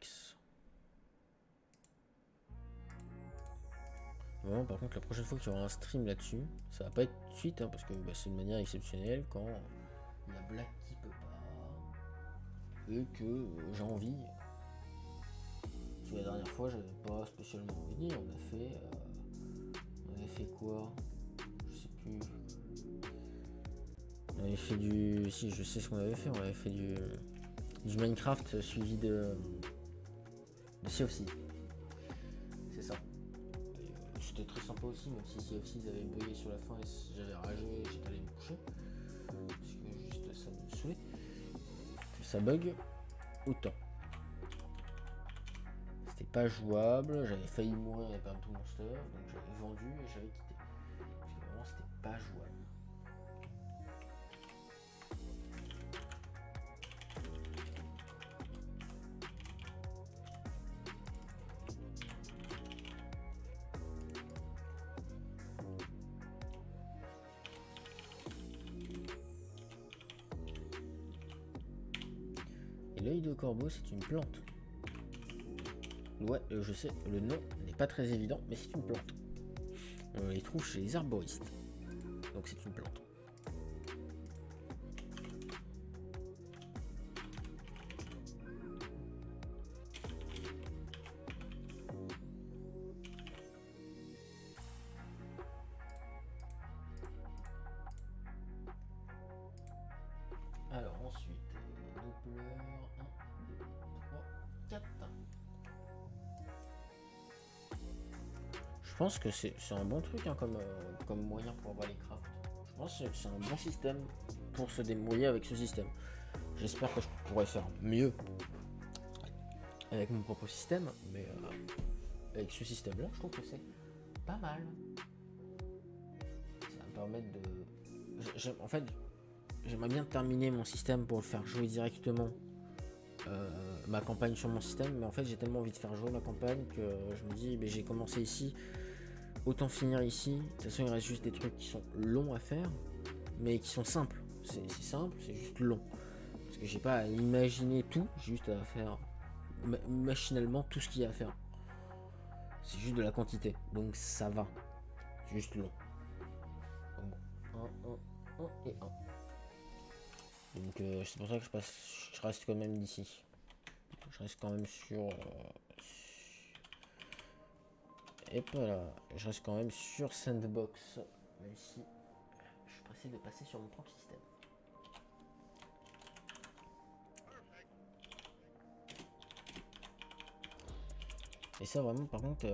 Bon, par contre, la prochaine fois qu'il y aura un stream là-dessus, ça va pas être tout de suite, hein, parce que bah, c'est une manière exceptionnelle quand il y a Black qui peut pas et que j'ai envie. Parce que la dernière fois, j'avais pas spécialement envie. On avait fait quoi? Je sais plus. On avait fait du. Si, je sais ce qu'on avait fait. On avait fait du Minecraft suivi de Sea of Thieves. C'est ça. C'était très sympa aussi, même si Sea of Thieves avait bugué sur la fin et j'avais ragé et j'étais allé me coucher. Parce que juste ça me saoulait. Que ça bug autant. C'était pas jouable, j'avais failli mourir et perdre tout monster, donc j'avais vendu et j'avais quitté. Parce que vraiment c'était pas jouable. Et l'œil de corbeau, c'est une plante. Ouais, je sais, le nom n'est pas très évident, mais c'est une plante. On les trouve chez les arboristes. Donc c'est une plante. Alors ensuite, Doppler, 1, 2, 3, 4. Je pense que c'est un bon truc hein, comme moyen pour avoir les crafts. Je pense que c'est un bon système pour se débrouiller avec ce système. J'espère que je pourrais faire mieux avec mon propre système, mais avec ce système là, je trouve que c'est pas mal. Ça va me permettre de... En fait, j'aimerais bien terminer mon système pour le faire jouer directement ma campagne sur mon système, mais en fait j'ai tellement envie de faire jouer ma campagne que je me dis j'ai commencé ici, autant finir ici. De toute façon il reste juste des trucs qui sont longs à faire mais qui sont simples. C'est simple, c'est juste long parce que j'ai pas à imaginer tout, j'ai juste à faire machinalement tout ce qu'il y a à faire. C'est juste de la quantité, donc ça va, c'est juste long. Donc bon, 1 et 1. Donc c'est pour ça que je reste quand même d'ici. Je reste quand même sur... Et voilà, je reste quand même sur Sandbox. Même si je suis pressé de passer sur mon propre système. Et ça vraiment par contre,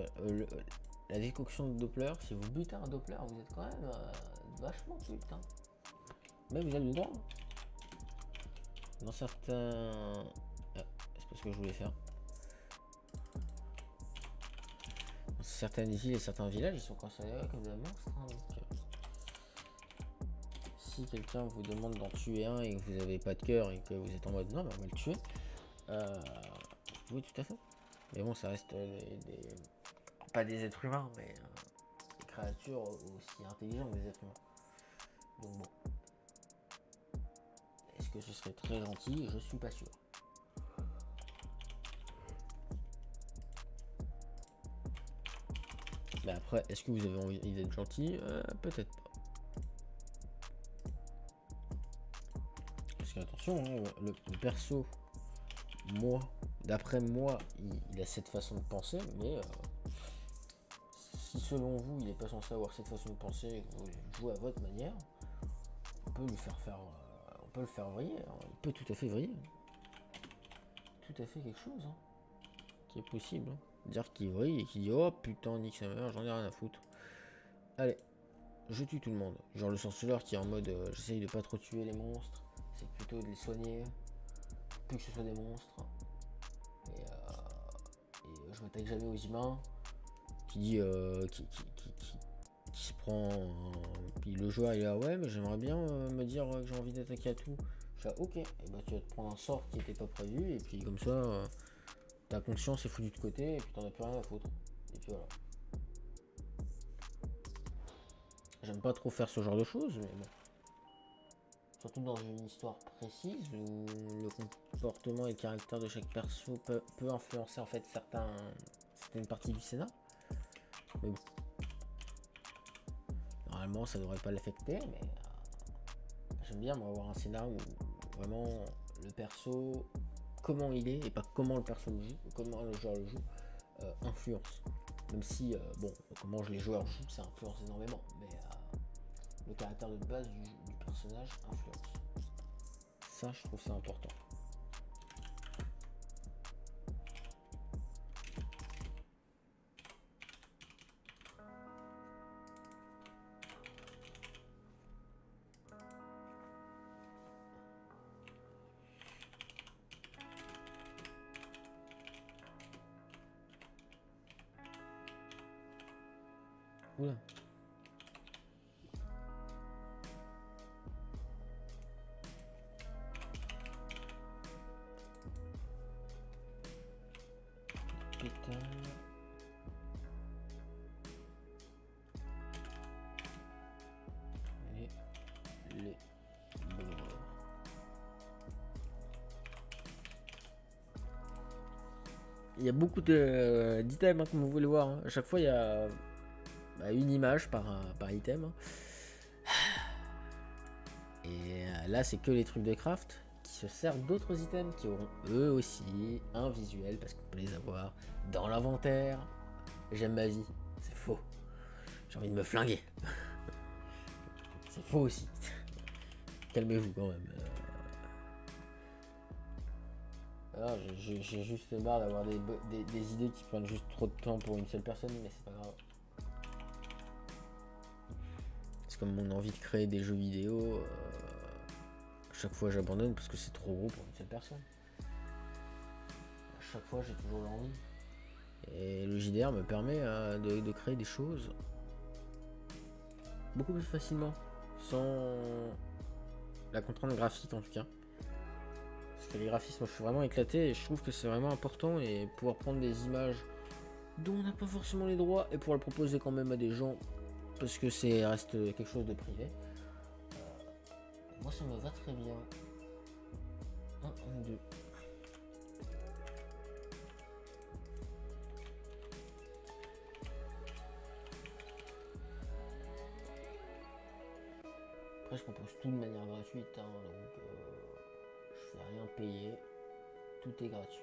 la décoction de Doppler, si vous butez un Doppler, vous êtes quand même vachement putain. Mais vous avez le droit. Dans certains... Ah, c'est pas ce que je voulais faire. Dans certaines villes et certains villages, ils sont considérés comme des monstres. Hein, donc, si quelqu'un vous demande d'en tuer un et que vous n'avez pas de cœur et que vous êtes en mode non, mais on va le tuer, oui, tout à fait. Mais bon, ça reste pas des êtres humains, mais des créatures aussi intelligentes que des êtres humains. Donc bon. Est-ce que ce serait très gentil? Je suis pas sûr. Mais après, est-ce que vous avez envie d'être gentil? Peut-être pas. Parce qu'attention, hein, le perso, moi, d'après moi, il a cette façon de penser, mais si selon vous, il n'est pas censé avoir cette façon de penser et que vous jouez à votre manière, on peut lui faire on peut le faire vriller, hein. Il peut tout à fait vriller. Tout à fait quelque chose, hein, qui est possible. Hein. Dire qu'il vrille et qu'il dit oh putain, nique sa mère, j'en ai rien à foutre. Allez, je tue tout le monde. Genre le sorceleur qui est en mode j'essaye de pas trop tuer les monstres, c'est plutôt de les soigner, plus que ce soit des monstres. Et je m'attaque jamais aux humains. Qui dit qui se prend. Puis le joueur il est là ouais mais j'aimerais bien me dire que j'ai envie d'attaquer à tout. Je fais ok, et bah tu vas te prendre un sort qui était pas prévu et puis comme ça ta conscience est foutue de côté et puis t'en as plus rien à foutre. Et puis voilà. J'aime pas trop faire ce genre de choses, mais bon. Surtout dans une histoire précise où le comportement et le caractère de chaque perso peut influencer en fait certaines parties du scénar. Mais bon. Normalement ça devrait pas l'affecter, mais j'aime bien moi avoir un scénario où vraiment le perso, comment il est et pas comment le perso le joue, comment le joueur le joue, influence. Même si bon, comment les joueurs jouent ça influence énormément, mais le caractère de base du personnage influence. Ça je trouve ça important. Oula. Putain. Les il y a beaucoup d'items hein, comme vous pouvez le voir. Hein. À chaque fois il y a une image par item. Hein. Et là c'est que les trucs de craft qui se servent d'autres items qui auront eux aussi un visuel parce qu'on peut les avoir dans l'inventaire. J'aime ma vie. C'est faux. J'ai envie de me flinguer. C'est faux aussi. Calmez-vous quand même. Alors, j'ai juste marre d'avoir des idées qui prennent juste trop de temps pour une seule personne, mais c'est pas grave. C'est comme mon envie de créer des jeux vidéo. À chaque fois j'abandonne parce que c'est trop gros pour une seule personne. À chaque fois j'ai toujours l'envie. Et le JDR me permet de créer des choses beaucoup plus facilement. Sans la contrainte graphique en tout cas. Parce que les graphismes, je suis vraiment éclaté et je trouve que c'est vraiment important et pouvoir prendre des images dont on n'a pas forcément les droits et pouvoir le proposer quand même à des gens parce que c'est reste quelque chose de privé. Moi ça me va très bien. 1, 1, 2. Après je propose tout de manière gratuite, hein, donc je fais rien payer, tout est gratuit.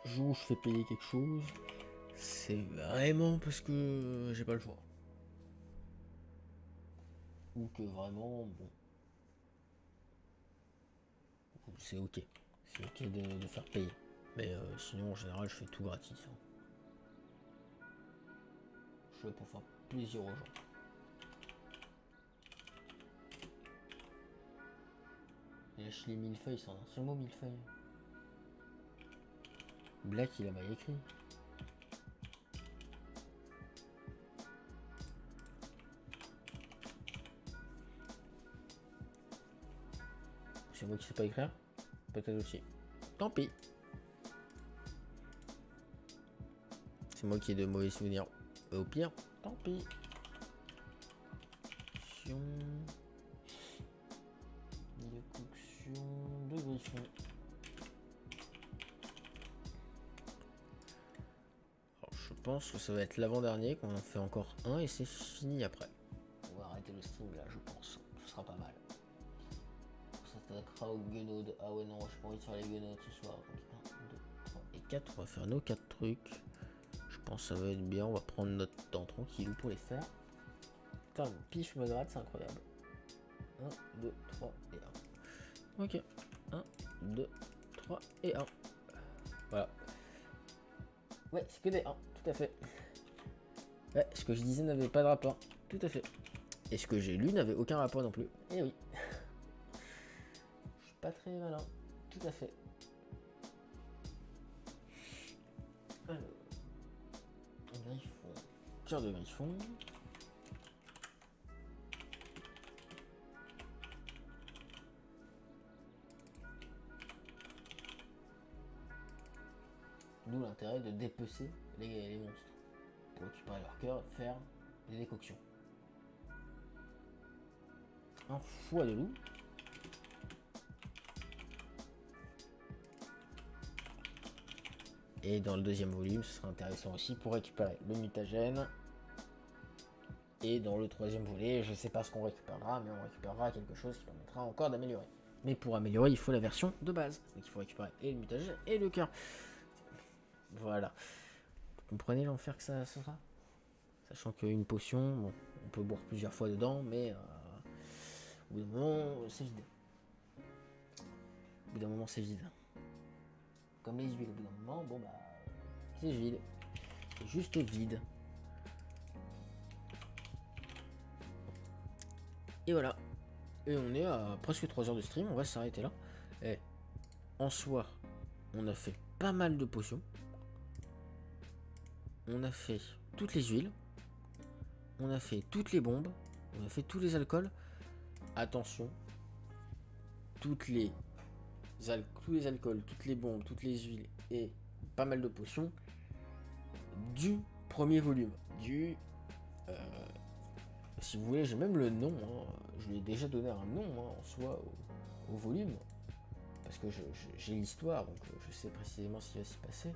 Jour où je fais payer quelque chose, c'est vraiment parce que j'ai pas le choix. Ou que vraiment, bon, c'est ok. C'est ok de faire payer. Mais sinon, en général, je fais tout gratis. Hein. Je fais pour faire plaisir aux gens. Lâche les millefeuilles, c'est un seul mot, millefeuille. Black, il a mal écrit. C'est moi qui sais pas écrire. Peut-être aussi. Tant pis. C'est moi qui ai de mauvais souvenirs. Au pire, tant pis. pense que ça va être l'avant-dernier, qu'on en fait encore un et c'est fini après. On va arrêter le stream là, je pense. Ce sera pas mal. On s'attaquera aux guenaudes. Ah ouais, non, j'ai pas envie de faire les guenaudes ce soir. Donc 1, 2, 3 et 4. On va faire nos 4 trucs. Je pense que ça va être bien. On va prendre notre temps tranquillou pour les faire. Putain, mon pif me gratte, c'est incroyable. 1, 2, 3 et 1. Ok. 1, 2, 3 et 1. Voilà. Ouais, c'est que des 1, tout à fait. Ouais, ce que je disais n'avait pas de rapport, tout à fait. Et ce que j'ai lu n'avait aucun rapport non plus. Et oui. Je suis pas très malin, tout à fait. Alors. Griffon. Cœur de griffon. D'où l'intérêt de dépecer les monstres. Pour récupérer leur cœur et faire des décoctions. Un foie de loup. Et dans le deuxième volume, ce sera intéressant aussi pour récupérer le mutagène. Et dans le troisième volet, je sais pas ce qu'on récupérera, mais on récupérera quelque chose qui permettra encore d'améliorer. Mais pour améliorer, il faut la version de base. Donc il faut récupérer et le mutagène et le cœur. Voilà. Vous comprenez l'enfer que ça sera? Sachant qu'une potion, bon, on peut boire plusieurs fois dedans, mais au bout d'un moment, c'est vide. Au bout d'un moment, c'est vide. Comme les huiles, au bout d'un moment, bon bah, c'est vide. C'est juste vide. Et voilà. Et on est à presque 3 heures de stream, on va s'arrêter là. Et en soi, on a fait pas mal de potions. On a fait toutes les huiles. On a fait toutes les bombes. On a fait tous les alcools. Attention. Tous les alcools, toutes les bombes, toutes les huiles et pas mal de potions du premier volume. Si vous voulez, j'ai même le nom. Je lui ai déjà donné un nom en soi au volume. Parce que j'ai l'histoire, donc je sais précisément ce qui va s'y passer.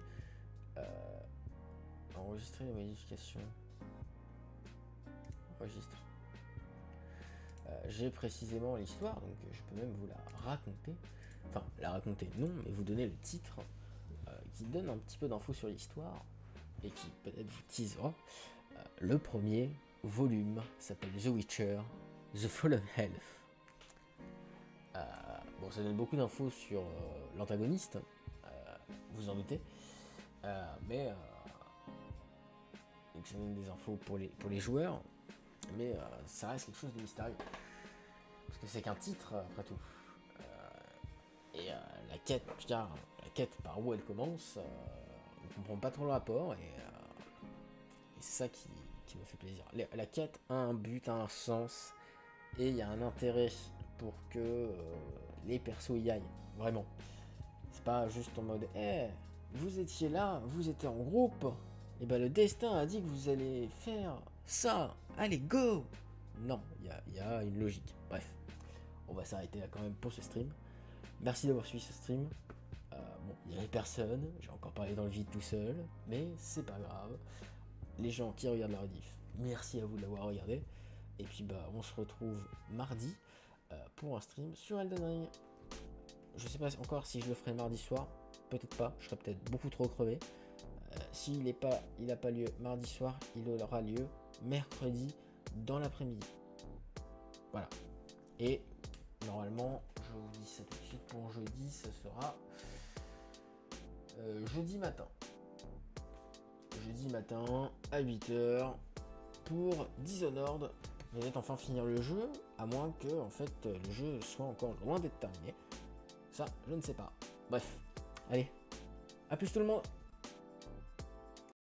Enregistrer les modifications. Enregistre. J'ai précisément l'histoire, donc je peux même vous la raconter. Enfin, la raconter, non, mais vous donner le titre qui donne un petit peu d'infos sur l'histoire et qui peut-être vous teasera. Le premier volume s'appelle The Witcher, The Fall of Health. Bon, ça donne beaucoup d'infos sur l'antagoniste, vous en doutez, mais donc ça donne des infos pour les joueurs, mais ça reste quelque chose de mystérieux. Parce que c'est qu'un titre, après tout. Et la quête par où elle commence, on comprend pas trop le rapport, et c'est ça qui me fait plaisir. La quête a un but, a un sens, et il y a un intérêt pour que les persos y aillent, vraiment. C'est pas juste en mode, vous étiez là, vous étiez en groupe, et ben le destin a dit que vous allez faire ça, allez go. Non, il y a une logique. Bref, on va s'arrêter là quand même pour ce stream. Merci d'avoir suivi ce stream. Bon, il n'y avait personne, j'ai encore parlé dans le vide tout seul, mais c'est pas grave. Les gens qui regardent la rediff, merci à vous de l'avoir regardé. Et puis bah on se retrouve mardi pour un stream sur Elden Ring. Je sais pas encore si je le ferai mardi soir, peut-être pas, je serai peut-être beaucoup trop crevé. S'il n'a pas lieu mardi soir, il aura lieu mercredi dans l'après-midi. Voilà. Et normalement, je vous dis ça tout de suite, pour jeudi, ça sera jeudi matin. Jeudi matin à 8h pour Dishonored. Vous allez enfin finir le jeu, à moins que en fait le jeu soit encore loin d'être terminé. Ça, je ne sais pas. Bref, allez, à plus tout le monde.